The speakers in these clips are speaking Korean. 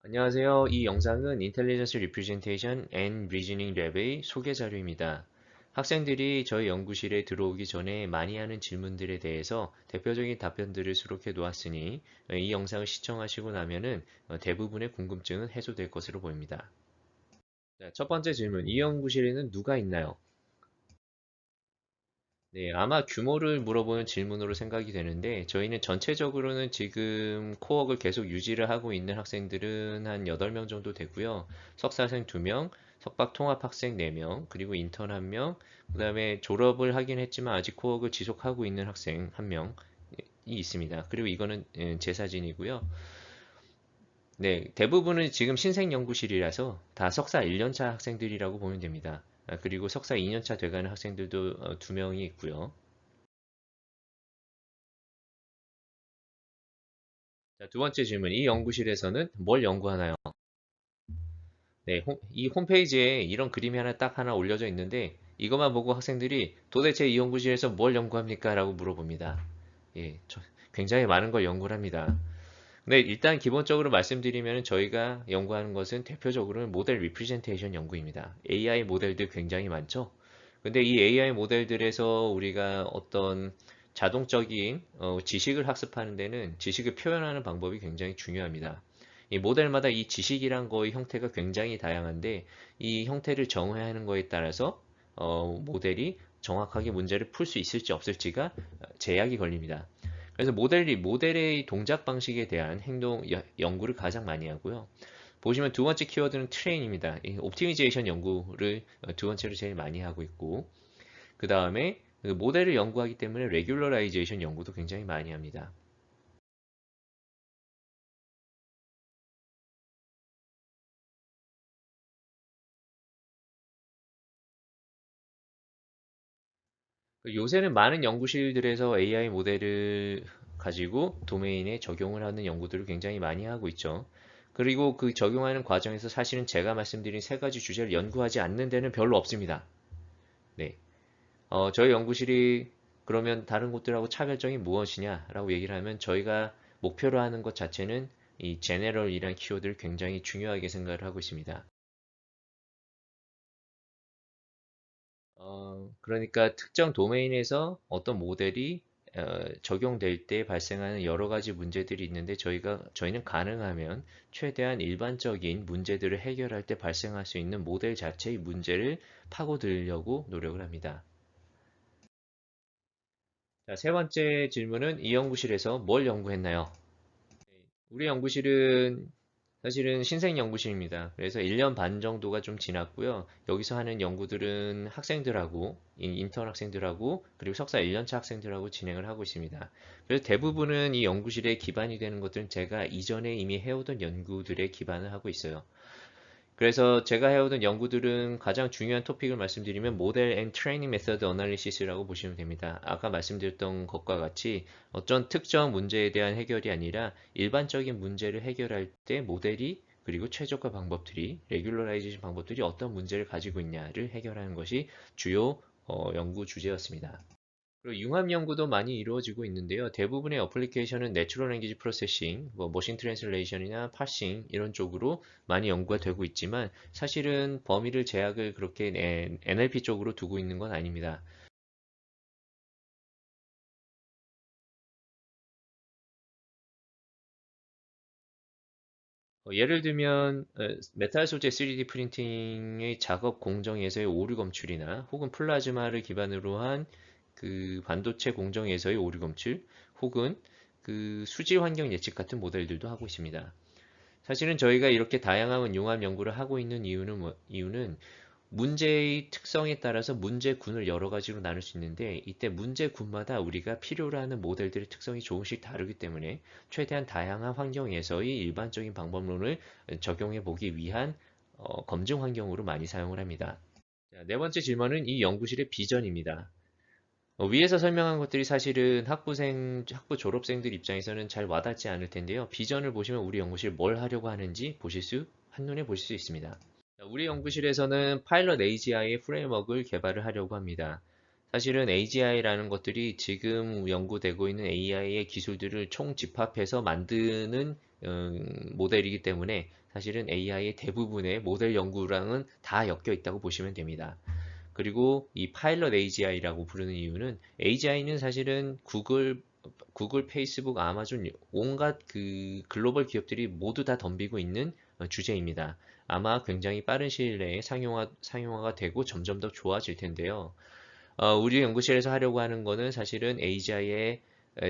안녕하세요. 이 영상은 Intelligence Representation and Reasoning Lab의 소개 자료입니다. 학생들이 저희 연구실에 들어오기 전에 많이 하는 질문들에 대해서 대표적인 답변들을 수록해 놓았으니 이 영상을 시청하시고 나면은 대부분의 궁금증은 해소될 것으로 보입니다. 자, 첫 번째 질문, 이 연구실에는 누가 있나요? 네, 아마 규모를 물어보는 질문으로 생각이 되는데, 저희는 전체적으로는 지금 코어를 계속 유지를 하고 있는 학생들은 한 8명 정도 되고요. 석사생 2명, 석박 통합학생 4명, 그리고 인턴 1명, 그 다음에 졸업을 하긴 했지만 아직 코어를 지속하고 있는 학생 1명이 있습니다. 그리고 이거는 제 사진이고요. 네, 대부분은 지금 신생연구실이라서 다 석사 1년차 학생들이라고 보면 됩니다. 그리고 석사 2년차 돼가는 학생들도 2명이 있고요. 자, 두 번째 질문. 이 연구실에서는 뭘 연구하나요? 네, 이 홈페이지에 이런 그림이 딱 하나 올려져 있는데 이것만 보고 학생들이 도대체 이 연구실에서 뭘 연구합니까? 라고 물어봅니다. 예, 굉장히 많은 걸 연구를 합니다. 근데 일단 기본적으로 말씀드리면 저희가 연구하는 것은 대표적으로는 모델 리프레젠테이션 연구입니다. AI 모델들 굉장히 많죠? 근데 이 AI 모델들에서 우리가 어떤 자동적인 지식을 학습하는 데는 지식을 표현하는 방법이 굉장히 중요합니다. 이 모델마다 이 지식이란 거의 형태가 굉장히 다양한데 이 형태를 정의하는 거에 따라서 모델이 정확하게 문제를 풀 수 있을지 없을지가 제약이 걸립니다. 그래서 모델의 동작 방식에 대한 연구를 가장 많이 하고요. 보시면 두 번째 키워드는 트레인입니다. 이 옵티미제이션 연구를 두 번째로 제일 많이 하고 있고, 그 다음에 그 모델을 연구하기 때문에 레귤러라이제이션 연구도 굉장히 많이 합니다. 요새는 많은 연구실들에서 AI 모델을 가지고 도메인에 적용을 하는 연구들을 굉장히 많이 하고 있죠. 그리고 그 적용하는 과정에서 사실은 제가 말씀드린 세 가지 주제를 연구하지 않는 데는 별로 없습니다. 네. 저희 연구실이 그러면 다른 곳들하고 차별점이 무엇이냐라고 얘기를 하면 저희가 목표로 하는 것 자체는 이 제네럴이라는 키워드를 굉장히 중요하게 생각을 하고 있습니다. 그러니까 특정 도메인에서 어떤 모델이 적용될 때 발생하는 여러 가지 문제들이 있는데 저희는 가능하면 최대한 일반적인 문제들을 해결할 때 발생할 수 있는 모델 자체의 문제를 파고들려고 노력을 합니다. 자, 세 번째 질문은 이 연구실에서 뭘 연구했나요? 우리 연구실은 사실은 신생 연구실입니다. 그래서 1년 반 정도가 좀 지났고요. 여기서 하는 연구들은 학생들하고, 인턴 학생들하고, 그리고 석사 1년차 학생들하고 진행을 하고 있습니다. 그래서 대부분은 이 연구실에 기반이 되는 것들은 제가 이전에 이미 해오던 연구들에 기반을 하고 있어요. 그래서 제가 해오던 연구들은 가장 중요한 토픽을 말씀드리면 모델 앤 트레이닝 메서드 어널리시스라고 보시면 됩니다. 아까 말씀드렸던 것과 같이 어떤 특정 문제에 대한 해결이 아니라 일반적인 문제를 해결할 때 모델이 그리고 최적화 방법들이 레귤러라이제이션 방법들이 어떤 문제를 가지고 있냐를 해결하는 것이 주요 연구 주제였습니다. 그리고 융합 연구도 많이 이루어지고 있는데요. 대부분의 어플리케이션은 내추럴 랭귀지 프로세싱, 뭐 머신 트랜슬레이션이나 파싱 이런 쪽으로 많이 연구가 되고 있지만 사실은 범위를 제약을 그렇게 NLP 쪽으로 두고 있는 건 아닙니다. 예를 들면 메탈 소재 3D 프린팅의 작업 공정에서의 오류 검출이나 혹은 플라즈마를 기반으로 한 그 반도체 공정에서의 오류 검출 혹은 그 수질 환경 예측 같은 모델들도 하고 있습니다. 사실은 저희가 이렇게 다양한 융합 연구를 하고 있는 이유는 문제의 특성에 따라서 문제군을 여러 가지로 나눌 수 있는데 이때 문제군마다 우리가 필요로 하는 모델들의 특성이 조금씩 다르기 때문에 최대한 다양한 환경에서의 일반적인 방법론을 적용해 보기 위한 검증 환경으로 많이 사용을 합니다. 자, 네 번째 질문은 이 연구실의 비전입니다. 위에서 설명한 것들이 사실은 학부 졸업생들 입장에서는 잘 와닿지 않을 텐데요. 비전을 보시면 우리 연구실 뭘 하려고 하는지 한눈에 보실 수 있습니다. 우리 연구실에서는 파일럿 AGI의 프레임워크를 개발을 하려고 합니다. 사실은 AGI라는 것들이 지금 연구되고 있는 AI의 기술들을 총 집합해서 만드는 모델이기 때문에 사실은 AI의 대부분의 모델 연구랑은 다 엮여 있다고 보시면 됩니다. 그리고 이 파일럿 AGI라고 부르는 이유는 AGI는 사실은 구글, 페이스북, 아마존 온갖 그 글로벌 기업들이 모두 다 덤비고 있는 주제입니다. 아마 굉장히 빠른 시일 내에 상용화가 되고 점점 더 좋아질 텐데요. 우리 연구실에서 하려고 하는 거는 사실은 AGI의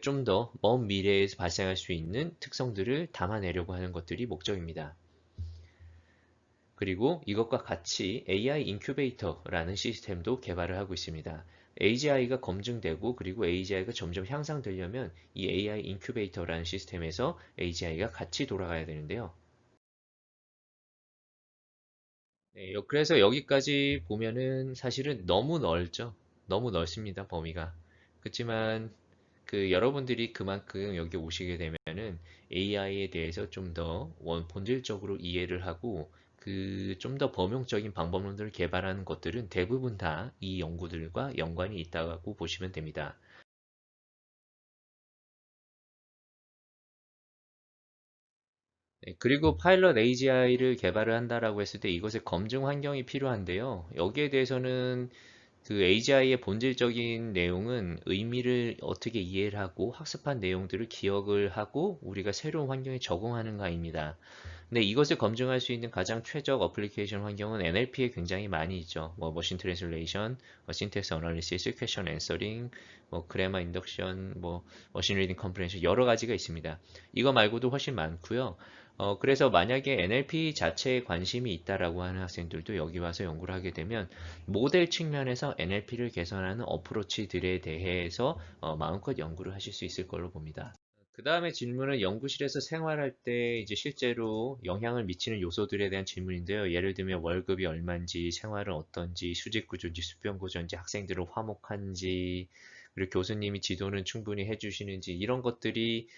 좀 더 먼 미래에서 발생할 수 있는 특성들을 담아내려고 하는 것들이 목적입니다. 그리고 이것과 같이 AI 인큐베이터라는 시스템도 개발을 하고 있습니다. AGI가 검증되고 그리고 AGI가 점점 향상되려면 이 AI 인큐베이터라는 시스템에서 AGI가 같이 돌아가야 되는데요. 네, 그래서 여기까지 보면은 사실은 너무 넓죠. 너무 넓습니다, 범위가. 그렇지만 그 여러분들이 그만큼 여기 오시게 되면은 AI에 대해서 좀 더 본질적으로 이해를 하고 그 좀 더 범용적인 방법론들을 개발하는 것들은 대부분 다 이 연구들과 연관이 있다고 보시면 됩니다. 네, 그리고 파일럿 AGI를 개발을 한다라고 했을 때 이것의 검증 환경이 필요한데요. 여기에 대해서는 그 AGI의 본질적인 내용은 의미를 어떻게 이해를 하고 학습한 내용들을 기억을 하고 우리가 새로운 환경에 적응하는가입니다. 근데 이것을 검증할 수 있는 가장 최적 어플리케이션 환경은 NLP에 굉장히 많이 있죠. 뭐 머신 트랜슬레이션, 신텍스 어널리시스, 퀘션 앤서링, 뭐 그래머 인덕션, 뭐 머신 리딩 컴프레hen션 여러 가지가 있습니다. 이거 말고도 훨씬 많고요. 그래서 만약에 NLP 자체에 관심이 있다라고 하는 학생들도 여기 와서 연구를 하게 되면 모델 측면에서 NLP를 개선하는 어프로치들에 대해서 마음껏 연구를 하실 수 있을 걸로 봅니다. 그 다음에 질문은 연구실에서 생활할 때 이제 실제로 영향을 미치는 요소들에 대한 질문인데요. 예를 들면 월급이 얼마인지, 생활은 어떤지, 수직 구조인지, 수평 구조인지, 학생들은 화목한지, 그리고 교수님이 지도는 충분히 해주시는지 이런 것들이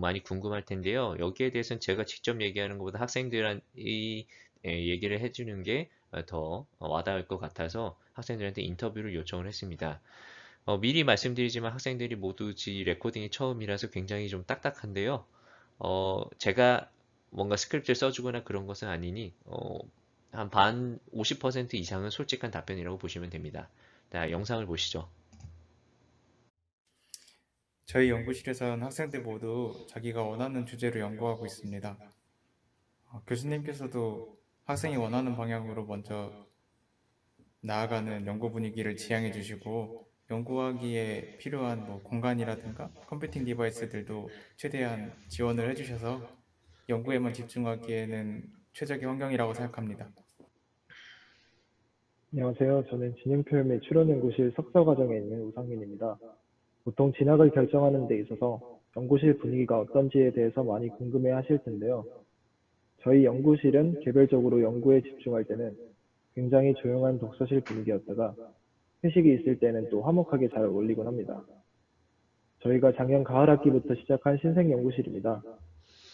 많이 궁금할 텐데요. 여기에 대해서는 제가 직접 얘기하는 것보다 학생들이 얘기를 해주는 게 더 와닿을 것 같아서 학생들한테 인터뷰를 요청을 했습니다. 미리 말씀드리지만 학생들이 모두 지 레코딩이 처음이라서 굉장히 좀 딱딱한데요. 제가 뭔가 스크립트를 써주거나 그런 것은 아니니, 한 반, 50% 이상은 솔직한 답변이라고 보시면 됩니다. 자, 영상을 보시죠. 저희 연구실에선 학생들 모두 자기가 원하는 주제로 연구하고 있습니다. 교수님께서도 학생이 원하는 방향으로 먼저 나아가는 연구 분위기를 지향해 주시고 연구하기에 필요한 공간이라든가 컴퓨팅 디바이스들도 최대한 지원을 해주셔서 연구에만 집중하기에는 최적의 환경이라고 생각합니다. 안녕하세요. 저는 진행표현 및 출연연구실 석사과정에 있는 우상민입니다. 보통 진학을 결정하는 데 있어서 연구실 분위기가 어떤지에 대해서 많이 궁금해 하실 텐데요. 저희 연구실은 개별적으로 연구에 집중할 때는 굉장히 조용한 독서실 분위기였다가 회식이 있을 때는 또 화목하게 잘 어울리곤 합니다. 저희가 작년 가을 학기부터 시작한 신생 연구실입니다.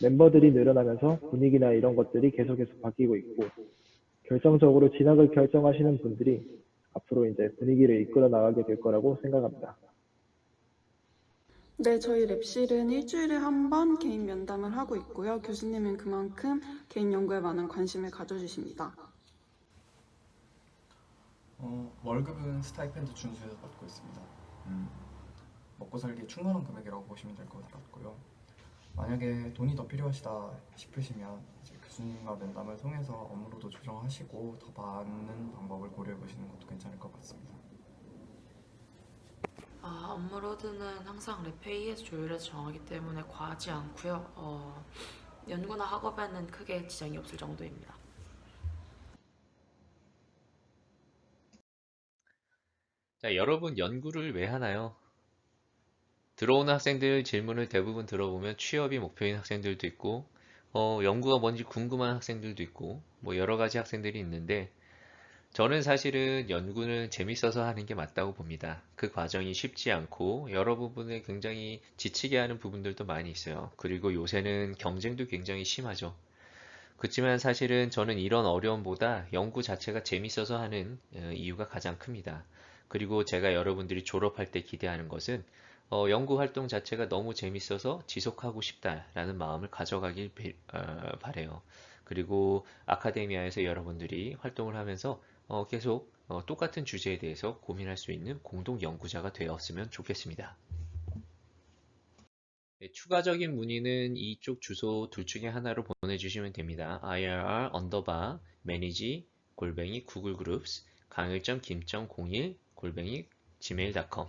멤버들이 늘어나면서 분위기나 이런 것들이 계속해서 바뀌고 있고 결정적으로 진학을 결정하시는 분들이 앞으로 이제 분위기를 이끌어 나가게 될 거라고 생각합니다. 네, 저희 랩실은 일주일에 한 번 개인 면담을 하고 있고요. 교수님은 그만큼 개인 연구에 많은 관심을 가져주십니다. 월급은 스타이펜드 준수해서 받고 있습니다. 먹고 살기에 충분한 금액이라고 보시면 될 것 같고요. 만약에 돈이 더 필요하시다 싶으시면 이제 교수님과 면담을 통해서 업무로도 조정하시고 더 많은 방법을 고려해 보시는 것도 괜찮을 것 같습니다. 업무로드는 항상 랩회의에서 조율해서 정하기 때문에 과하지 않고요. 연구나 학업에는 크게 지장이 없을 정도입니다. 자, 여러분 연구를 왜 하나요? 들어오는 학생들 질문을 대부분 들어보면 취업이 목표인 학생들도 있고, 연구가 뭔지 궁금한 학생들도 있고, 뭐 여러 가지 학생들이 있는데, 저는 사실은 연구는 재밌어서 하는 게 맞다고 봅니다. 그 과정이 쉽지 않고 여러 부분에 굉장히 지치게 하는 부분들도 많이 있어요. 그리고 요새는 경쟁도 굉장히 심하죠. 그렇지만 사실은 저는 이런 어려움보다 연구 자체가 재밌어서 하는 이유가 가장 큽니다. 그리고 제가 여러분들이 졸업할 때 기대하는 것은 연구 활동 자체가 너무 재밌어서 지속하고 싶다라는 마음을 가져가길 바래요. 그리고 아카데미아에서 여러분들이 활동을 하면서 계속 똑같은 주제에 대해서 고민할 수 있는 공동 연구자가 되었으면 좋겠습니다. 네, 추가적인 문의는 이쪽 주소 둘 중에 하나로 보내주시면 됩니다. irr_manage @ google groups 강일점 김점01 @ gmail.com